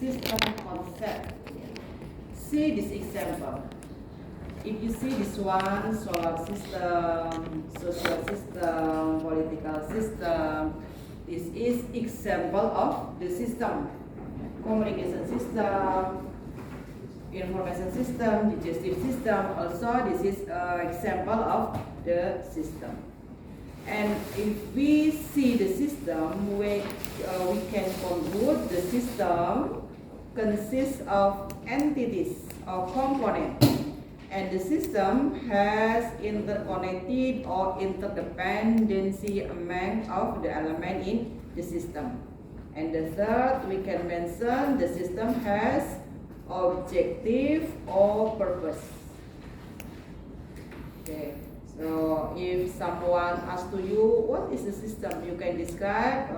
system concept. See this example. If you see this one, solar system, social system, political system, this is example of the system. Communication system, information system, digestive system, also this is example of the system. And if we see the system, we can conclude the system consists of entities or components, and the system has interconnected or interdependency among of the element in the system. And the third, we can mention the system has objective or purpose. Okay. So if someone asks to you, what is the system? You can describe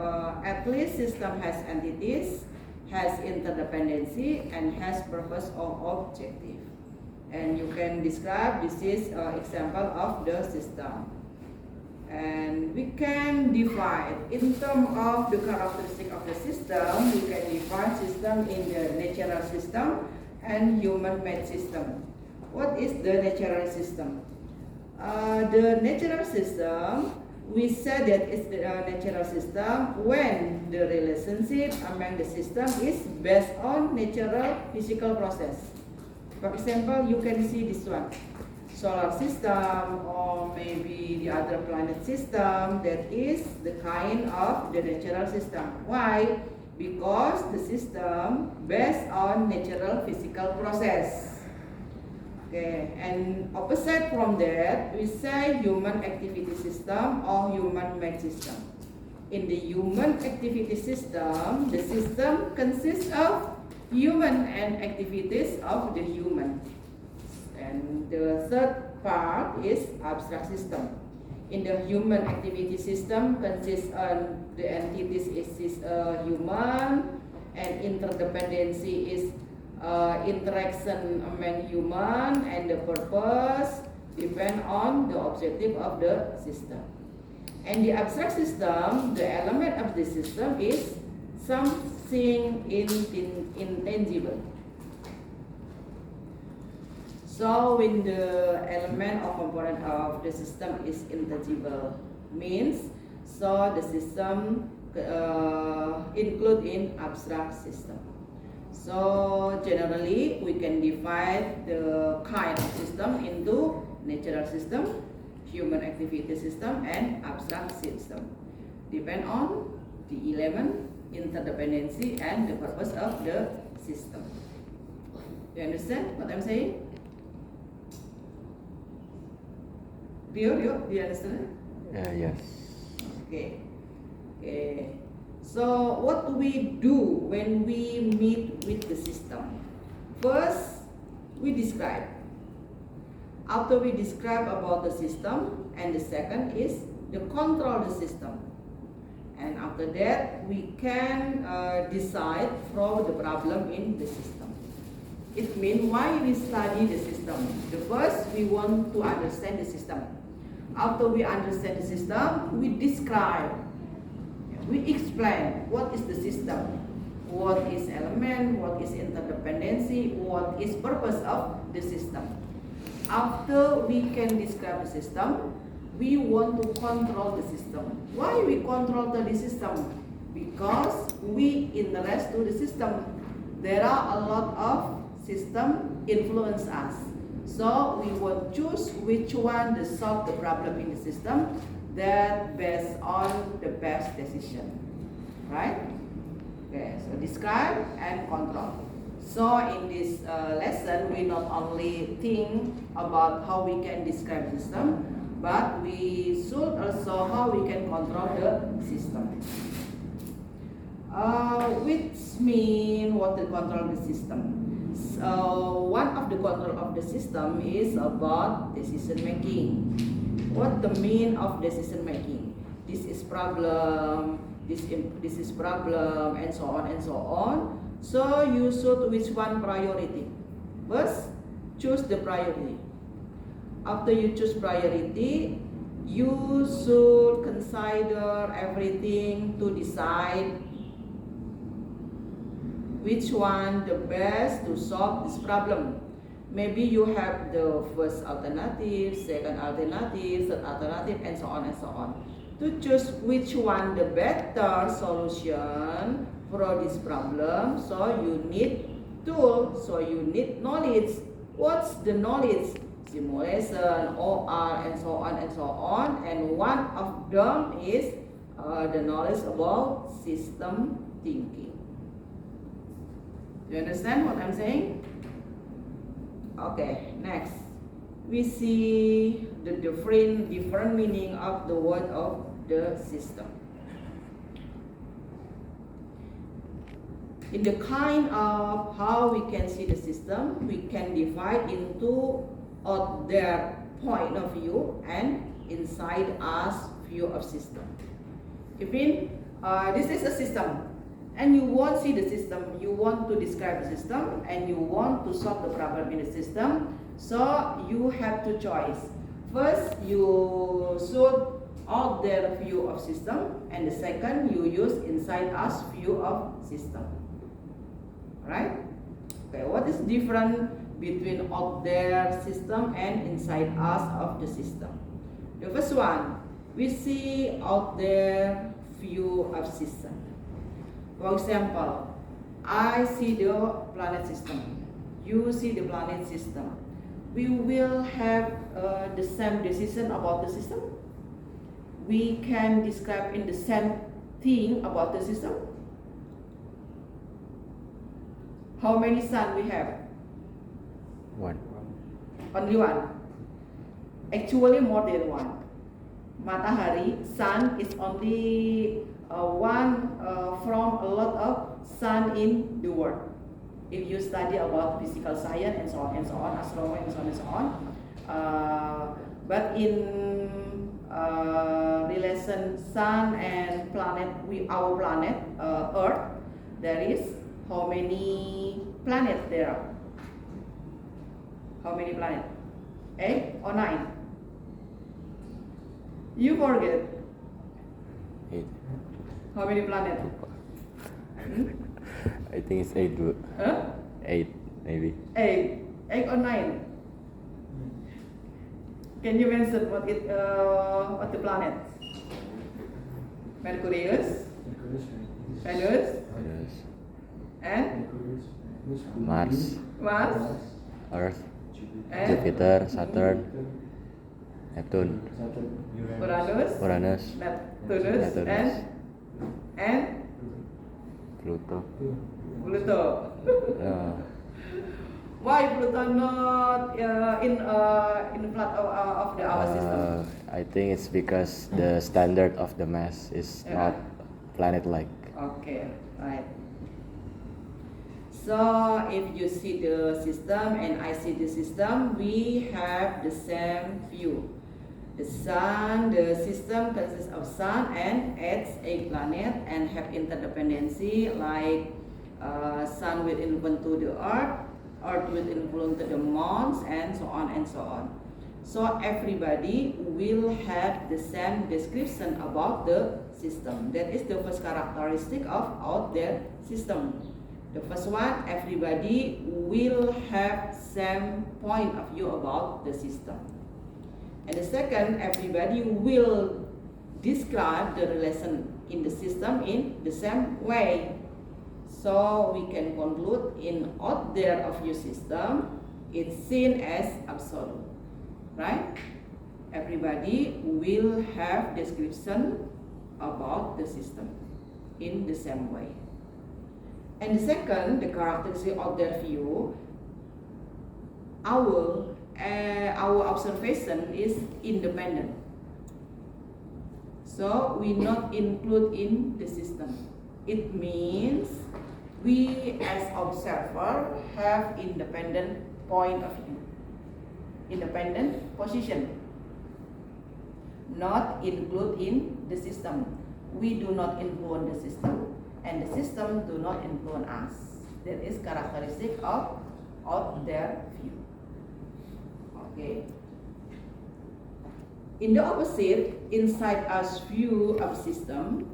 at least system has entities, has interdependency, and has purpose or objective. And you can describe this is example of the system. And we can divide in terms of the characteristic of the system. We can divide system in the natural system and human-made system. What is the natural system? The natural system, we said that it's the natural system when the relationship among the system is based on natural physical process. For example, you can see this one, solar system, or maybe the other planet system. That is the kind of the natural system. Why? Because the system based on natural physical process. Okay, and opposite from that, we say human activity system or human-made system. In the human activity system, the system consists of human and activities of the human. And the third part is abstract system. In the human activity system, consists on the entities is human, and interdependency is interaction among human, and the purpose depend on the objective of the system. And the abstract system, the element of the system is something intangible. So when the element or component of the system is intangible, means so the system include in abstract system. So generally we can divide the kind of system into natural system, human activity system, and abstract system. Depend on the element, interdependency, and the purpose of the system. Do you understand what I'm saying? Do you understand? Yes. Okay. Okay. So what do we do when we meet with the system? First, we describe. After we describe about the system, and the second is the control the system. And after that, we can decide from the problem in the system. It means why we study the system. The first, we want to understand the system. After we understand the system, we describe. We explain what is the system, what is element, what is interdependency, what is purpose of the system. After we can describe the system, we want to control the system. Why we control the system? Because we interest to the system. There are a lot of system influence us. So we will choose which one to solve the problem in the system that based on the best decision, right? Okay, so describe and control. So in this lesson, we not only think about how we can describe system, but we should also how we can control the system. Which mean what to control the system. So one of the control of the system is about decision making. What the mean of decision making? This is problem, this is problem, and so on and so on. So you should which one priority? First, choose the priority. After you choose priority, you should consider everything to decide which one the best to solve this problem. Maybe you have the first alternative, second alternative, third alternative, and so on and so on. To choose which one the better solution for this problem, so you need tool, so you need knowledge. What's the knowledge? Simulation, OR, and so on and so on. And one of them is the knowledge about system thinking. Do you understand what I'm saying? Okay, next. We see the different meaning of the word of the system. In the kind of how we can see the system, we can divide into out there point of view and inside us view of system. Even this is a system, and you won't see the system, you want to describe the system, and you want to solve the problem in the system, so you have to choice. First, you should out there view of system, and the second, you use inside us view of system. Right? Okay, what is different between out there system and inside us of the system? The first one, we see out there view of system. For example, I see the planet system, you see the planet system. We will have the same decision about the system. We can describe in the same thing about the system. How many sun we have? One. Only one. Actually more than one. Matahari, sun is only one from a lot of sun in the world. If you study about physical science and so on and so on, astronomy and so on and so on. But in relation sun and planet, our planet, Earth, there is how many planets there are? How many planets? 8 or 9? You forget. 8. How many planets? I think it's 8. Huh? 8 maybe. 8. 8 or 9? Can you mention what the planets? Mercurius, Venus, and Mars, Earth, and Jupiter, Saturn, Neptune, Uranus, Neptunus, and Pluto. Pluto. Uh, Why Pluto not in part of our system? I think it's because the standard of the mass is not planet-like. Okay, right. So if you see the system and I see the system, we have the same view. The sun, the system consists of sun and its 8 planets and have interdependency, like sun will influence to the earth, earth will influence to the moons, and so on and so on. So everybody will have the same description about the system. That is the first characteristic of out there system. The first one, everybody will have same point of view about the system. And the second, everybody will describe the relation in the system in the same way. So we can conclude in out there of your system, it's seen as absolute, right? Everybody will have description about the system in the same way. And the second, the characteristic of their view, our observation is independent. So we not include in the system. It means we as observer have independent point of view, independent position, not include in the system. We do not influence the system, and the system do not influence us. That is characteristic of their view. Okay. In the opposite, inside us view of system,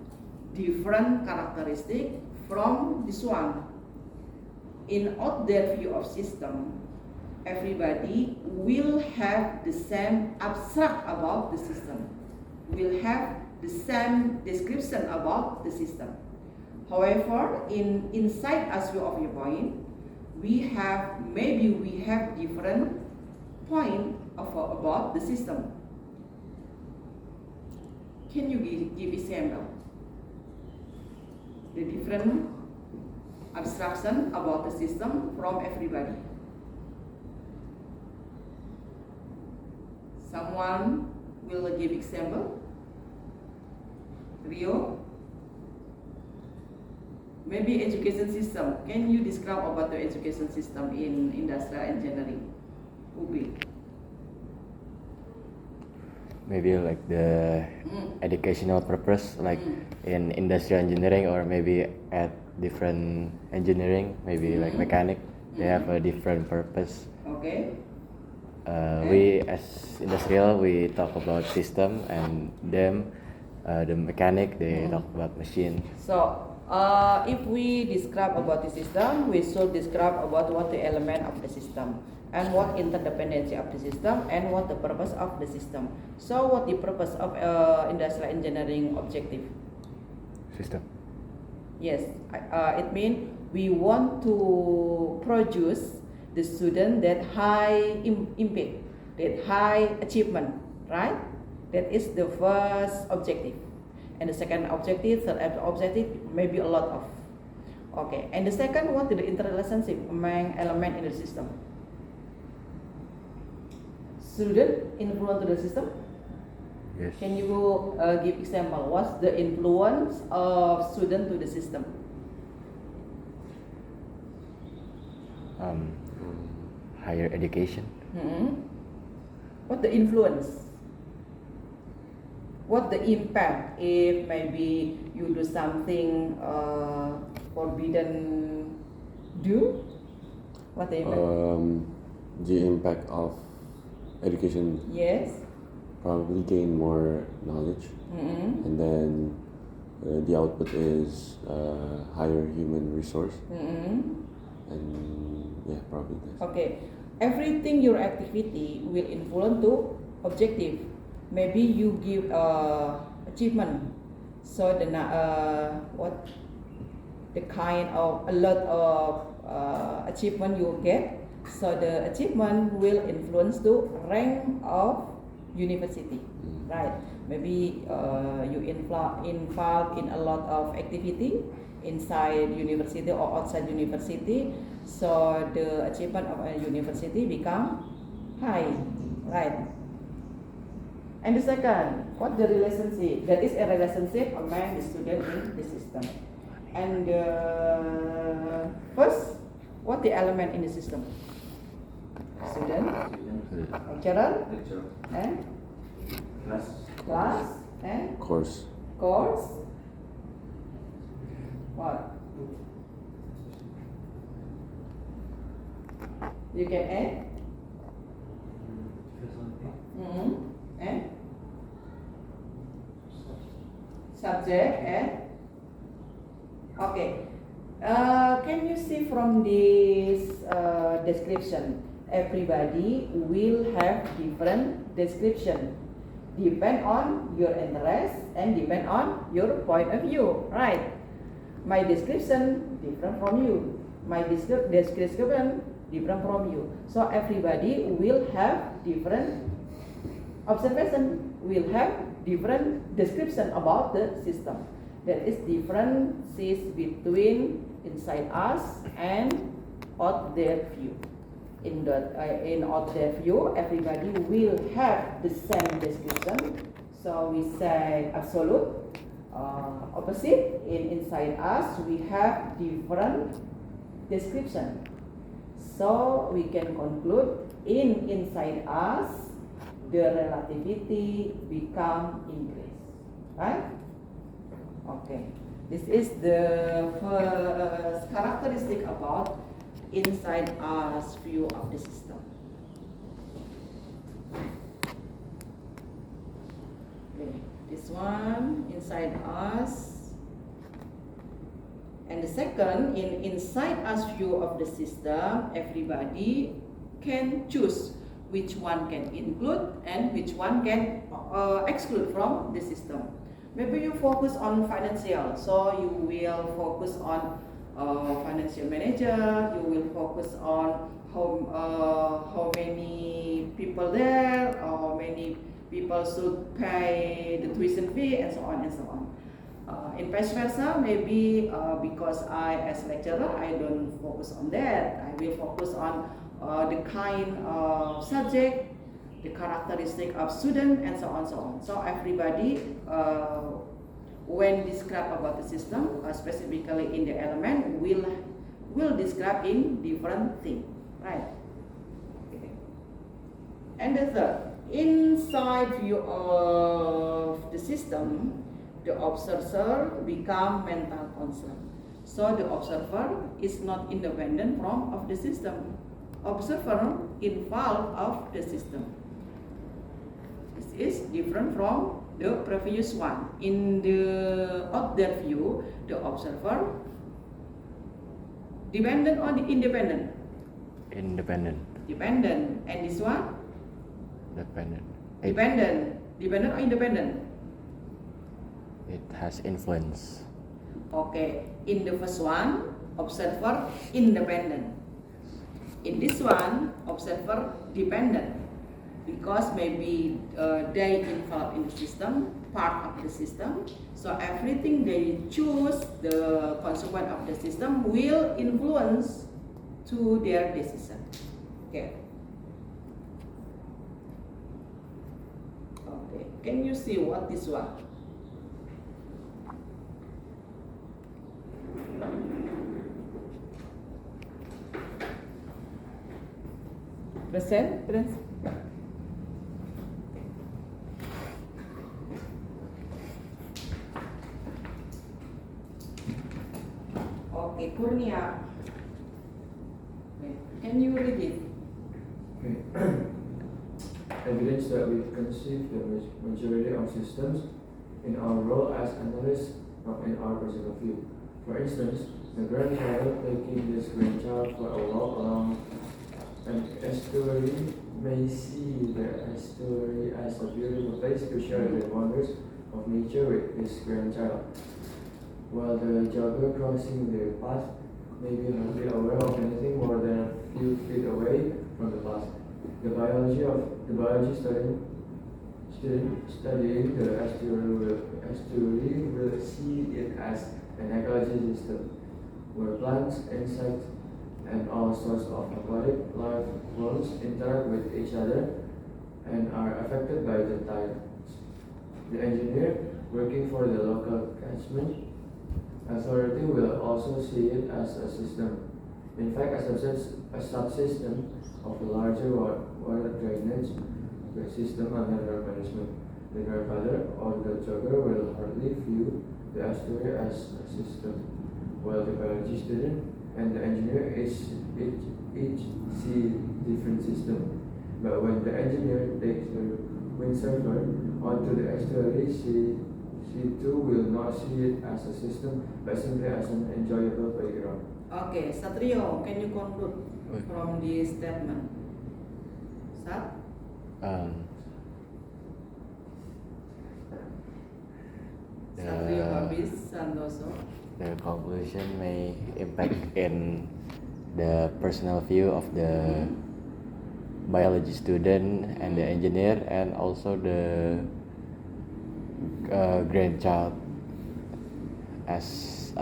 different characteristic from this one. in out there view of system, everybody will have the same abstract about the system, will have the same description about the system. However, inside as view of viewpoint, we have different point about the system. Can you give example? The different abstraction about the system from everybody. Someone will give example. Rio, maybe education system. Can you describe about the education system in industrial engineering? Ubi. Maybe like the educational purpose, like in industrial engineering, or maybe at different engineering, maybe like mechanic, they have a different purpose. Okay. We as industrial, we talk about system, and them, the mechanic, they talk about machine. So, if we describe about the system, we should describe about what the element of the system, and what interdependency of the system, and what the purpose of the system. So, what the purpose of industrial engineering objective? System. Yes, it means we want to produce the student that high impact, that high achievement, right? That is the first objective. And the second objective, third objective, maybe a lot of. Okay, and the second, what is the interrelationship among element in the system? Student influence to the system? Yes. Can you give example? What's the influence of student to the system? Higher education. What the influence? What the impact if maybe you do something forbidden do? What the impact? The impact of education, Yes. probably gain more knowledge, and then the output is higher human resource, and yeah, probably this. Okay. Everything your activity will influence to objective. Maybe you give achievement, so the what the kind of a lot of achievement you get. So the achievement will influence to rank of university, right? Maybe you involved in a lot of activity inside university or outside university. So the achievement of a university become high, right? And the second, what the relationship? That is a relationship among the student in the system. And first, what the element in the system? Student, lecturer, and class, and Course. course. What? You can add? And subject and okay. Can you see from this description? Everybody will have different description, depend on your interest and depend on your point of view, right? My description different from you, my description different from you. So everybody will have different observation, will have different description about the system. There is differences between inside us and out there view. In out there view, everybody will have the same description. So we say absolute, opposite. Inside us, we have different description. So we can conclude inside us, the relativity become increase, right? Okay, this is the first characteristic about inside us view of the system. Okay, this one inside us And the second, inside us view of the system, everybody can choose which one can include and which one can exclude from the system. Maybe you focus on financial, so you will focus on financial manager, you will focus on how many people there, or how many people should pay the tuition fee, and so on and so on. In vice versa, maybe because I as lecturer, I don't focus on that. I will focus on the kind of subject, the characteristic of student, and so on, so on. So everybody, when describe about the system, specifically in the element, will describe in different thing, right? Okay. And the third, inside view of the system, the observer become mental concern. So the observer is not independent from of the system. Observer involved of the system. This is different from the previous one. In the other view, the observer dependent on the independent. Independent. Dependent. And this one? Dependent. Dependent. Dependent or independent? It has influence. Okay. In the first one, observer independent. In this one, observer dependent. Because maybe they involved in the system, part of the system. So everything they choose, the consequence of the system will influence to their decision. Okay. Okay. Can you see what this one? Present? Okay, Kurnia. Can you read it? Okay. Evidence that we conceive the majority of systems in our role as analysts, not in our personal view. For instance, the grandfather taking this grandchild for a walk along an estuary may see the estuary as a beautiful place to share the wonders of nature with his grandchild, while the jogger crossing the path may be hardly aware of anything more than a few feet away from the path. The biology student studying the estuary will see it as an ecology system where plants, insects, and all sorts of aquatic life forms interact with each other and are affected by the tides. The engineer working for the local catchment authority will also see it as a system. In fact, a subsystem of the larger water drainage system under her management. The grandfather or the jogger will hardly view the estuary as a system, while the biology student and the engineer each see different system. But when the engineer takes the windsurfer onto the estuary, she too will not see it as a system, but simply as an enjoyable playground. Okay, Satrio, can you conclude from this statement? Sat? Satrio Habis Santoso. The conclusion may impact in the personal view of the biology student and the engineer, and also the grandchild, as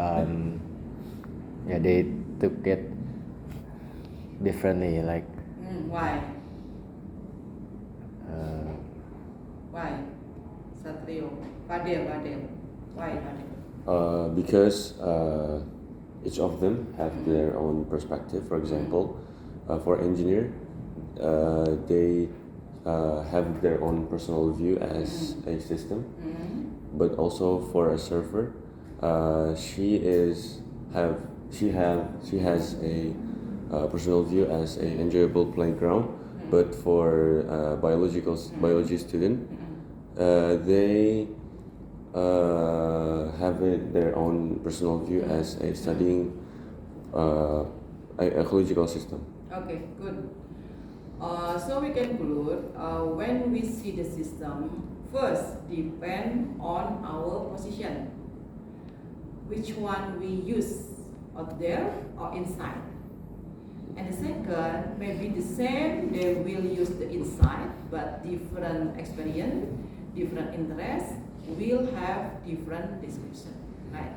they took it differently, like Why? Why? Satrio. Fadil. Why Fadil? Because each of them have their own perspective. For example, for engineer, they have their own personal view as a system, but also for a surfer, she has a personal view as an enjoyable playground. But for biology student, they have their own personal view as a studying a ecological system. Okay, good. So we conclude when we see the system, first depend on our position. Which one we use, out there or inside? And the second, maybe the same, they will use the inside, but different experience, different interests, will have different description, right?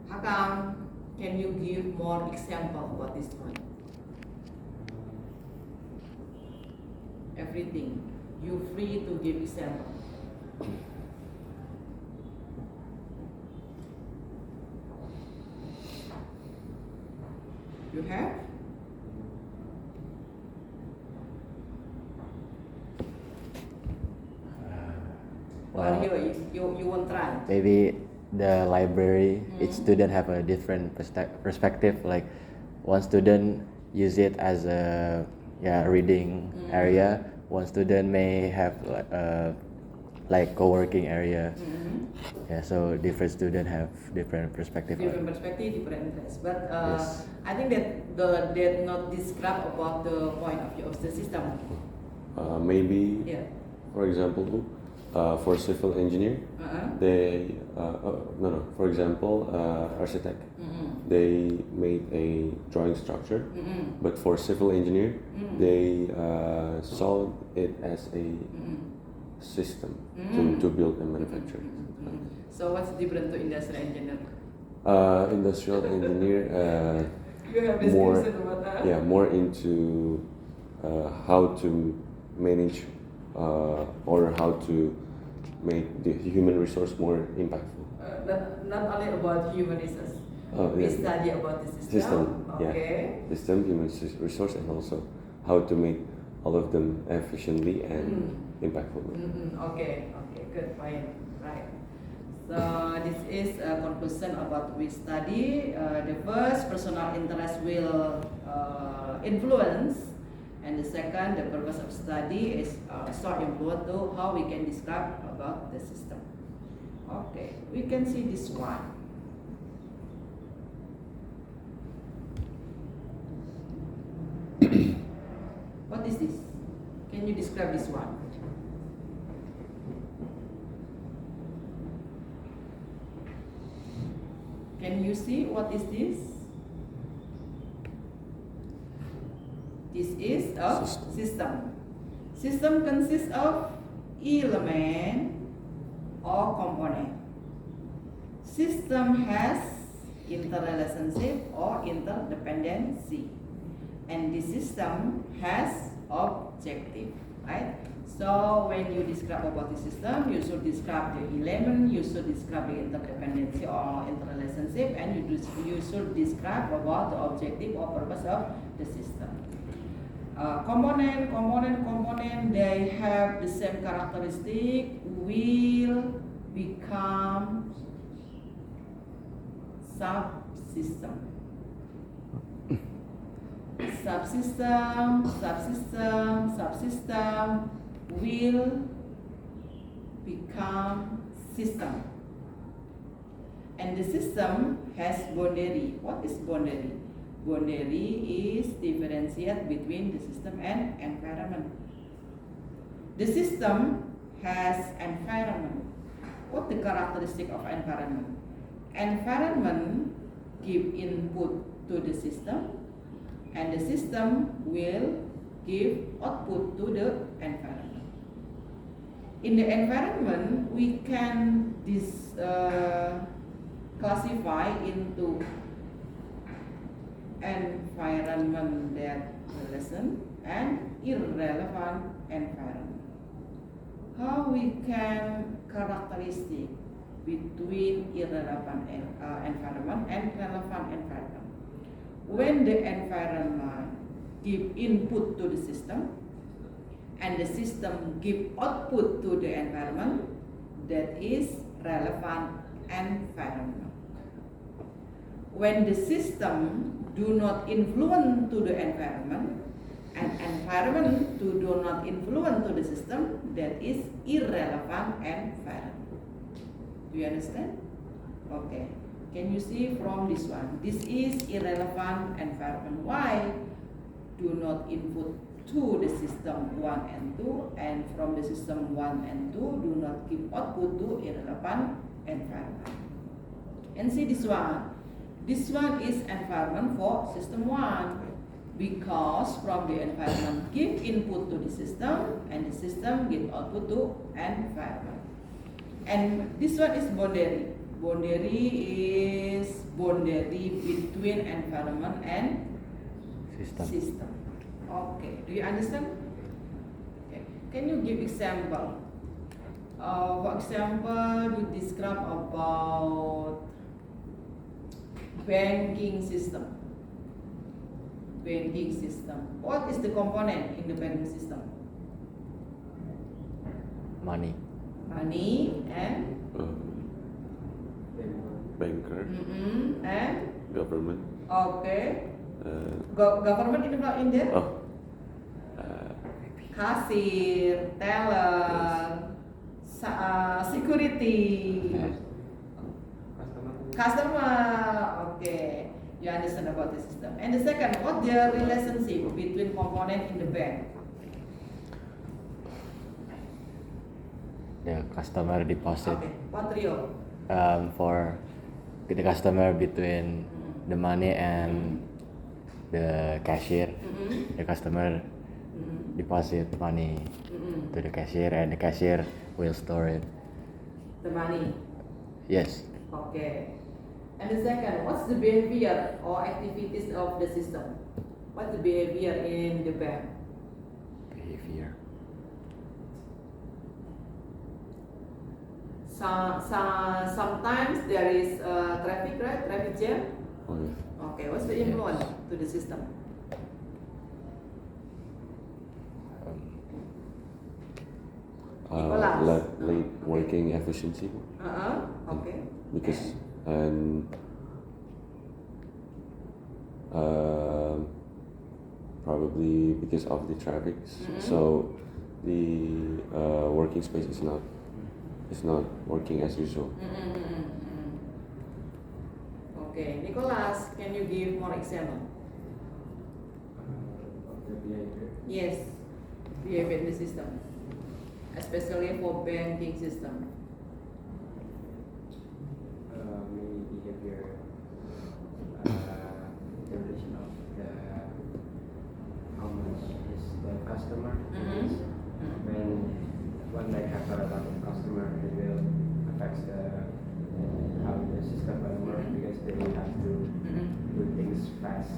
Hakam, can you give more example about this one? Everything, you free to give example. You have? Or you won't try? Maybe the library, each student have a different perspective. Like one student use it as a reading area. One student may have like co-working area. Yeah, so different student have different perspective. Different perspective, different interest. But Yes. I think that they not describe about the point of view of the system. Maybe, Yeah. for example, for civil engineer, they no. For example, architect, they made a drawing structure, but for civil engineer, they saw it as a system to build and manufacture. So what's different to industrial engineer? Industrial engineer, You have more description about that? more into how to manage or how to make the human resource more impactful. Not only about human resource. We Yeah. study about the system. System, Okay. yeah. System, human resource, and also how to make all of them efficiently and impactful. Okay. Good point. Right. So this is a conclusion about we study. The first, personal interest will influence, and the second, the purpose of study is so important to how we can describe about the system. Okay, we can see this one. What is this? Can you describe this one? Can you see what is this? This is a system. System consists of element or component. System has interrelationship or interdependency, and the system has objective, right? So when you describe about the system, you should describe the element, you should describe the interdependency or interrelationship, and you should describe about the objective or purpose of the system. Component, they have the same characteristic, will become subsystem. Subsystem will become system. And the system has boundary. What is boundary? Boundary is differentiate between the system and environment. The system has environment. What the characteristic of environment? Environment give input to the system, and the system will give output to the environment. In the environment, we can classify into environment that relevant and irrelevant environment. How we can characteristic between irrelevant environment and relevant environment? When the environment give input to the system and the system give output to the environment, that is relevant environment. When the system do not influence to the environment and environment do not influence to the system, that is irrelevant environment. Do you understand? Okay. Can you see from this one? This is irrelevant environment. Why? Do not input to the system 1 and 2, and from the system 1 and 2 do not give output to irrelevant environment. And see this one. This one is environment for system 1 because from the environment give input to the system and the system give output to environment. And this one is boundary. Boundary is boundary between environment and system. Okay, do you understand? Okay. Can you give example? For example, you describe about banking system. Banking system. What is the component in the banking system? Money. Money and Banker, and government. okay. Uh, Government in there? oh, Kasir, teller, security, customer. Okay, you understand about the system. And the second, what the relationship between component in the bank? The customer deposit Okay, what Rio? for the customer between the money and the cashier. The customer deposit money to the cashier and the cashier will store it. The money. Yes. Okay. And the second, what's the behavior or activities of the system? What's the behavior in the bank? Behavior. Sometimes there is traffic, right? Traffic jam. oh yeah. Okay, what's the influence to the system? Nicholas. Late working efficiency Okay. because and probably because of the traffic. So the working space is not working as usual. Okay, Nicholas, can you give more example? Of the behavior. Yes, behavior in the system, especially for banking system. Maybe behavior, the relation of the how much is the customer. When they have a lot of customer, it will affect how the system will work because they have to do things fast.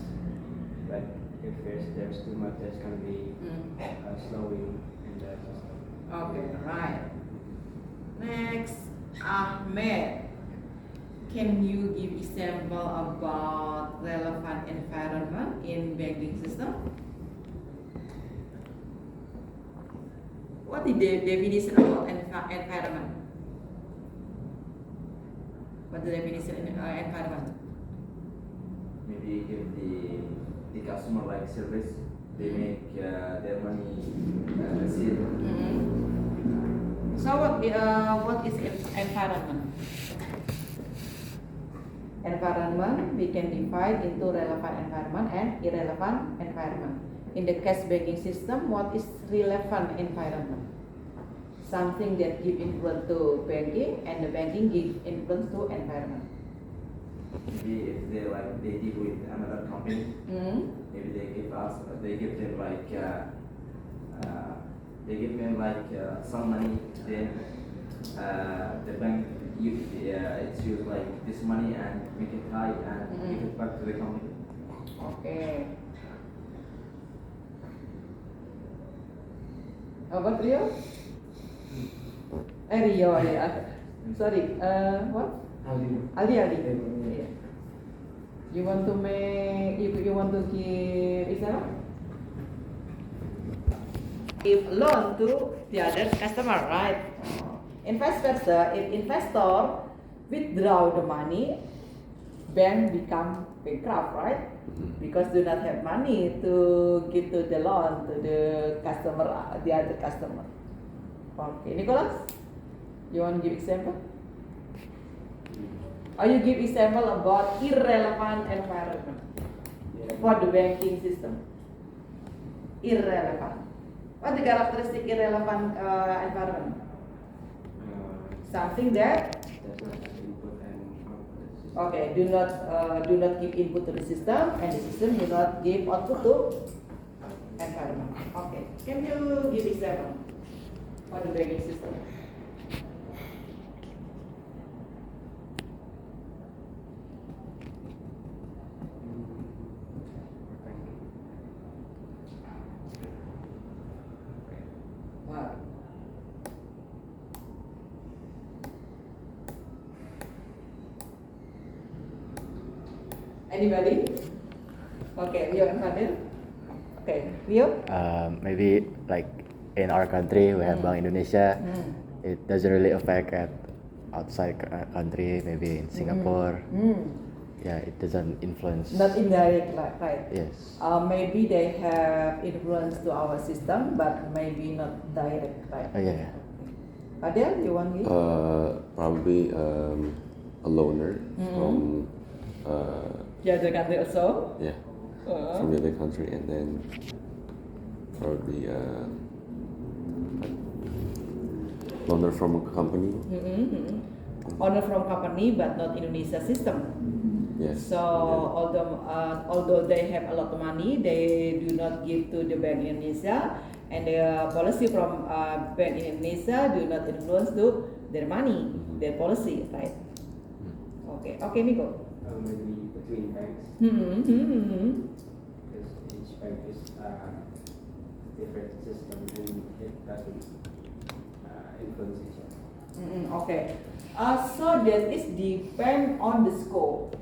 But if there's too much, there's gonna be slowing in the system. Okay, right. Next, Ahmed. Can you give example about relevant environment in banking system? What is the definition about environment? What the definition in environment? Maybe give the customer like service, they make their money receive. So what is environment? Environment we can divide into relevant environment and irrelevant environment. In the cash banking system, what is relevant environment? Something that give influence to banking and the banking give influence to environment. Maybe if they deal with another company, maybe they give them some money, then the bank it's used like this money and make it high and give it back to the company. Okay. About Rio? Rio, yeah. Sorry, what? Ali. Yeah. You want to make, you want to give example? Give loan to the other customer, right? Investor, if investor withdraw the money, bank become bankrupt, right? Because do not have money to give to the loan to the customer, the other customer. Okay, Nicholas, you want to give example? Or you give example about irrelevant environment for the banking system. Irrelevant. What the characteristic irrelevant environment? Something that does not have input and output. okay do not give input to the system, and the system do not give output to environment. Okay, can you give example for the banking system? Wow. Anybody? Okay, Rio and Fadil. Okay, Rio? Maybe like in our country we have Bank Indonesia. It doesn't really affect at outside country, maybe in Singapore. Yeah, it doesn't influence. Not indirect, right? Yes. Maybe they have influence to our system, but maybe not direct, right? Yeah. Fadil, you want me? Probably a loaner from The other country also? yeah from the other country, and then probably loaner from a company. Owner from company, but not Indonesia system. Yes. So although they have a lot of money, they do not give to the Bank Indonesia, and the policy from Bank Indonesia do not influence to their money, their policy, right? Okay, Nico. Maybe between banks, because each bank is different system and it doesn't influence each other. Okay. So that is depend on the scope.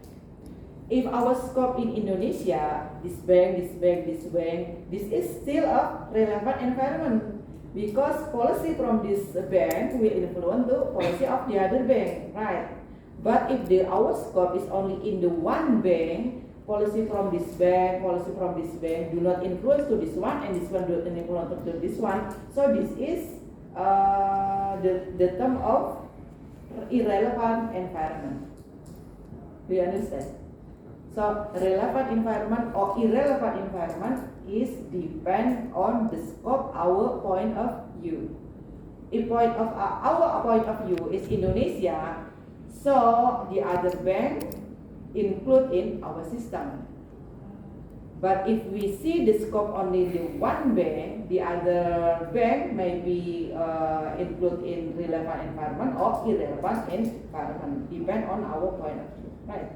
If our scope in Indonesia, this bank, this is still a relevant environment, because policy from this bank will influence the policy of the other bank, right? But if our scope is only in the one bank, policy from this bank do not influence to this one, and this one do not influence to this one. So this is the term of irrelevant environment. Do you understand? So relevant environment or irrelevant environment is depend on the scope, our point of view. If our point of view is Indonesia, so the other bank include in our system. But if we see the scope only the one bank, the other bank may be include in relevant environment or irrelevant environment, depend on our point of view, right?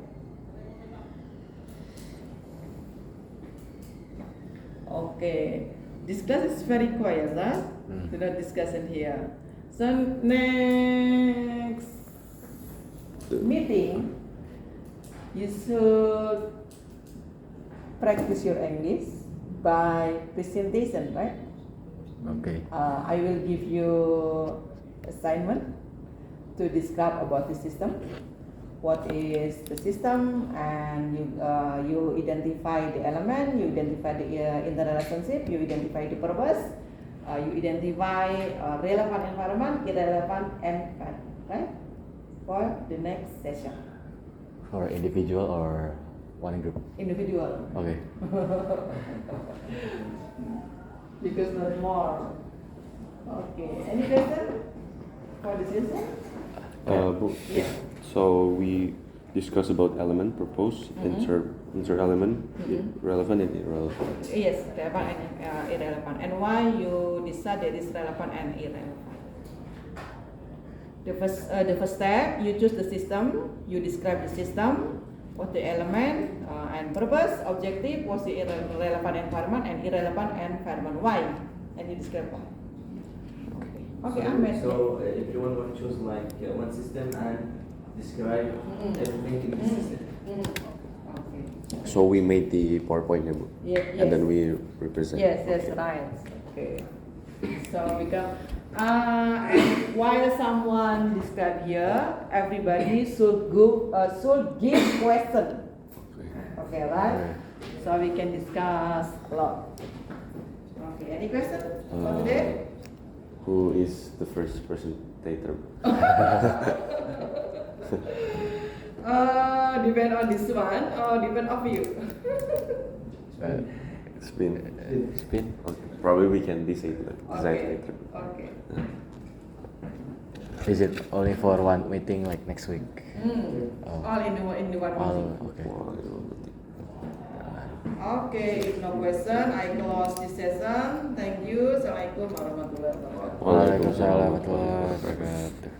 Okay, this class is very quiet, huh? Do not discuss in here. So next meeting, you should practice your English by presentation, right? Okay. I will give you assignment to describe about the system. What is the system, and you identify the element, you identify the interrelationship, you identify the purpose, you identify relevant environment, irrelevant environment, right? For the next session. For individual or one group? Individual. Okay. Because not more. Okay. Any question for the session? Yeah. So we discuss about element, purpose, insert element, relevant and irrelevant. Yes, relevant and irrelevant. And why you decide that is relevant and irrelevant? The first step, you choose the system, you describe the system, what the element and purpose, objective, what's the relevant environment and irrelevant environment. Why? And you describe why. Okay, Ahmed. So everyone will choose like one system and describe everything in the system. Okay. So we made the PowerPoint demo, Yes. and then we represent. Yes, that's right. Okay. So become and while someone describe here, everybody should give question. Okay, right? So we can discuss a lot. Okay, any question for today? Who is the first presentator? Depend on this one or depend on you? Spin. Spin. Okay. Probably we can decide Okay. later. Okay. Is it only for one meeting like next week? Oh. All in the one meeting. Okay. Wow, Okay, if no question, I close this session. Thank you. Assalamualaikum warahmatullahi wabarakatuh. Waalaikumsalam warahmatullahi wabarakatuh.